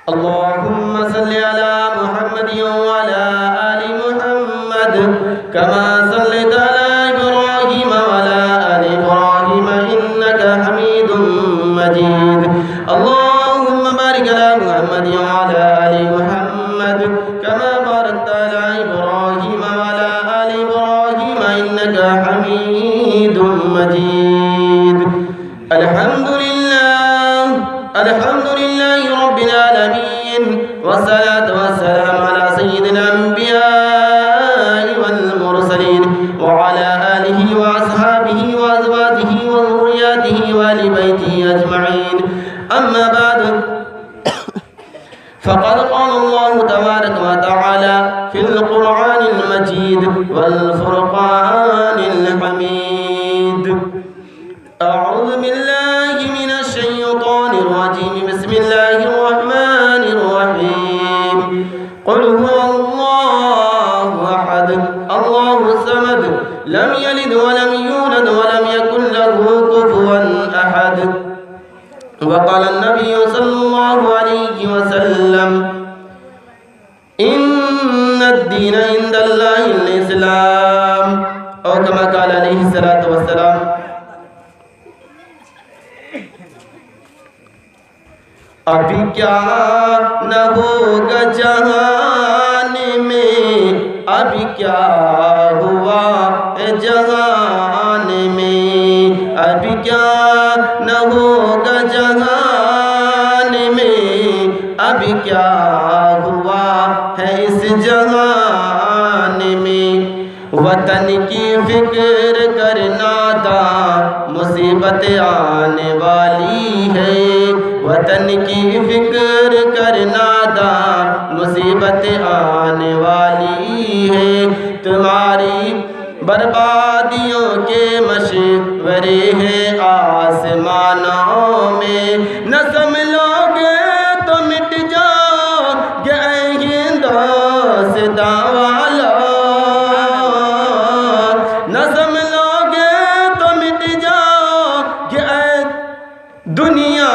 اللهم صل على محمد وعلى آل محمد كما صليت على إبراهيم وعلى آل إبراهيم إنك حميد مجيد. اللهم بارك على محمد وعلى آل محمد كما باركت على إبراهيم وعلى آل إبراهيم إنك حميد مجيد. الحمد لله رب العالمين، والصلاة والسلام على سيد الأنبياء والمرسلين وعلى آله وأصحابه وأزواجه وذرياته وآل بيته أجمعين. أما بعد، فقد قال الله تبارك وتعالى في القرآن المجيد والفرقان الحميد: أعوذ بالله من الشيطان الرجيم، بسم الله الرحمن الرحيم. قل هو الله أحد الله الصمد لم يلد ولم يولد ولم يكن له كفوا أحد. وقال النبي صلى الله عليه وسلم: إن الدين عند الله الإسلام، أو كما قال عليه الصلاة والسلام. ابھی کیا نہ ہوگا جہان میں، ابھی کیا ہوا ہے جہان میں، ابھی کیا نہ ہوگا جہان میں، ابھی کیا ہوا ہے اس جہان میں. وطن کی فکر کرنا دا مصیبت آنے والی ہے، وطن کی فکر کرنا دا مصیبت آنے والی ہے. تمہاری بربادیوں کے مشورے ہیں آسمانوں میں، نہ سنبھلوگے تو مٹ جاؤ گے اے ہندوستان والو، نہ سنبھلوگے تو مٹ جاؤ گے اے دنیا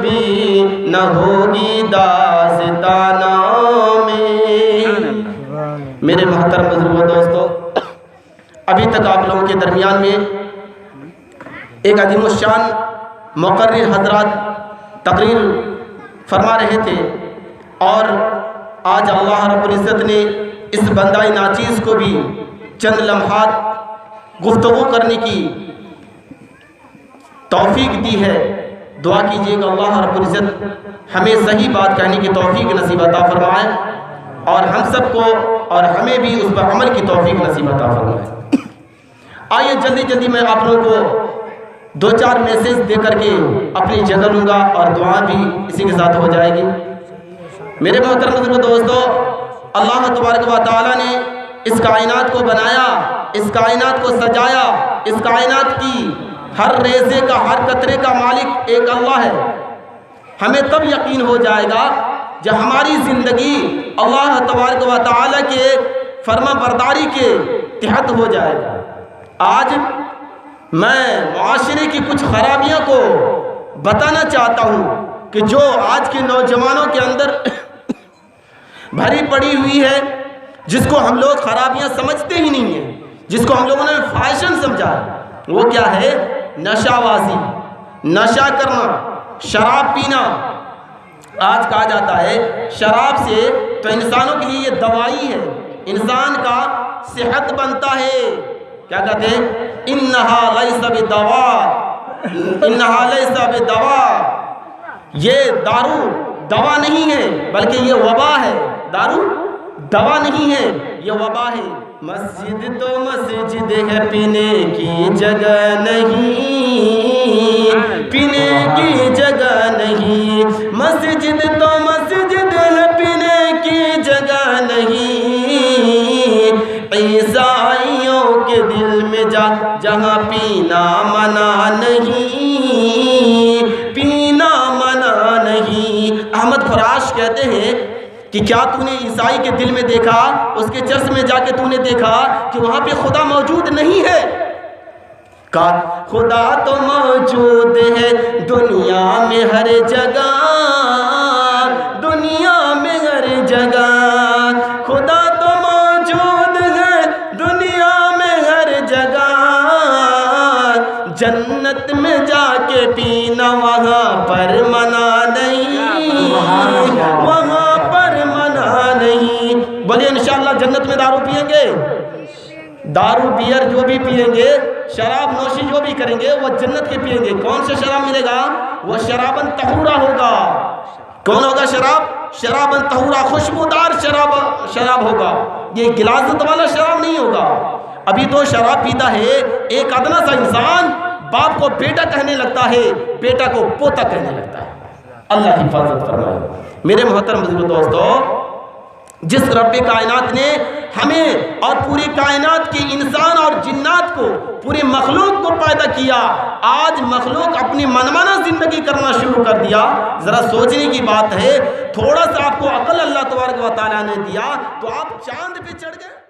بھی نہ ہوگی داستانوں میں. میرے محترم بزرگوں و دوستو، ابھی تک آپ لوگوں کے درمیان میں ایک عظیم الشان مقرر حضرات تقریر فرما رہے تھے، اور آج اللہ رب العزت نے اس بندہ ناچیز کو بھی چند لمحات گفتگو کرنے کی توفیق دی ہے. دعا کیجئے کہ اللہ رب العزت ہمیں صحیح بات کہنے کی توفیق نصیب عطا فرمائے، اور ہم سب کو اور ہمیں بھی اس پر عمل کی توفیق نصیب عطا فرمائے. آئیے جلدی میں آپ لوگوں کو 2-4 میسیج دے کر کے اپنی جگہ لوں گا، اور دعا بھی اسی کے ساتھ ہو جائے گی. میرے محترم بزرگوں دوستو، اللہ تبارک و تعالیٰ نے اس کائنات کو بنایا، اس کائنات کو سجایا، اس کائنات کی ہر ریزے کا، ہر قطرے کا مالک ایک اللہ ہے. ہمیں تب یقین ہو جائے گا جب ہماری زندگی اللہ تبارک و تعالیٰ کے فرما برداری کے تحت ہو جائے گا. آج میں معاشرے کی کچھ خرابیوں کو بتانا چاہتا ہوں کہ جو آج کے نوجوانوں کے اندر بھری پڑی ہوئی ہے، جس کو ہم لوگ خرابیاں سمجھتے ہی نہیں ہیں، جس کو ہم لوگوں نے فیشن سمجھا ہے. وہ کیا ہے؟ نشہ بازی، نشہ کرنا، شراب پینا. آج کہا جاتا ہے شراب سے تو انسانوں کے لیے یہ دوائی ہے، انسان کا صحت بنتا ہے. کیا کہتے ہیں؟ انہا لیس بدوا، انہا لیس بدوا. یہ دارو دوا نہیں ہے، بلکہ یہ وبا ہے. دارو دوا نہیں ہے، یہ وبا ہے. مسجد تو مسجد ہے، پینے کی جگہ نہیں، پینے کی جگہ نہیں. مسجد تو مسجد ہے، پینے کی جگہ نہیں. عیسائیوں کے دل میں جہاں پینا منع نہیں، پینا منع نہیں. احمد فراش کہتے ہیں کہ کیا تو نے عیسائی کے دل میں دیکھا، اس کے چرچ میں جا کے تو نے دیکھا کہ وہاں پہ خدا موجود نہیں ہے؟ خدا تو موجود ہے دنیا میں ہر جگہ، دنیا میں ہر جگہ، خدا تو موجود ہے دنیا میں ہر جگہ، جنت میں جا کے پینا وہاں پر منع نہیں، وہاں پر منع نہیں۔ بولیے انشاءاللہ جنت میں دارو پئیں گے؟ دارو بیئر جو بھی پئیں گے، شراب نوشی جو بھی کریں گے، وہ جنت کے پئیں گے۔ کون سے شراب ملے گا؟ وہ شرابن طہورا ہوگا۔ کون ہوگا شراب؟ شرابن طہورا، خوشبودار شراب ہوگا۔ یہ گلازت والا شراب نہیں ہوگا۔ ابھی تو شراب پیتا ہے ایک ادنا سا انسان، باپ کو بیٹا کہنے لگتا ہے، بیٹا کو پوتا کہنے لگتا ہے۔ اللہ حفاظت فرمائے۔ میرے محترم بزرگ دوستو، جس رب کائنات نے ہمیں اور پوری کائنات کی انسان اور جنات کو، پوری مخلوق کو پیدا کیا، آج مخلوق اپنی منمانہ زندگی کرنا شروع کر دیا۔ ذرا سوچنے کی بات ہے، تھوڑا سا آپ کو عقل اللہ تبارک و تعالیٰ نے دیا تو آپ چاند پہ چڑھ گئے۔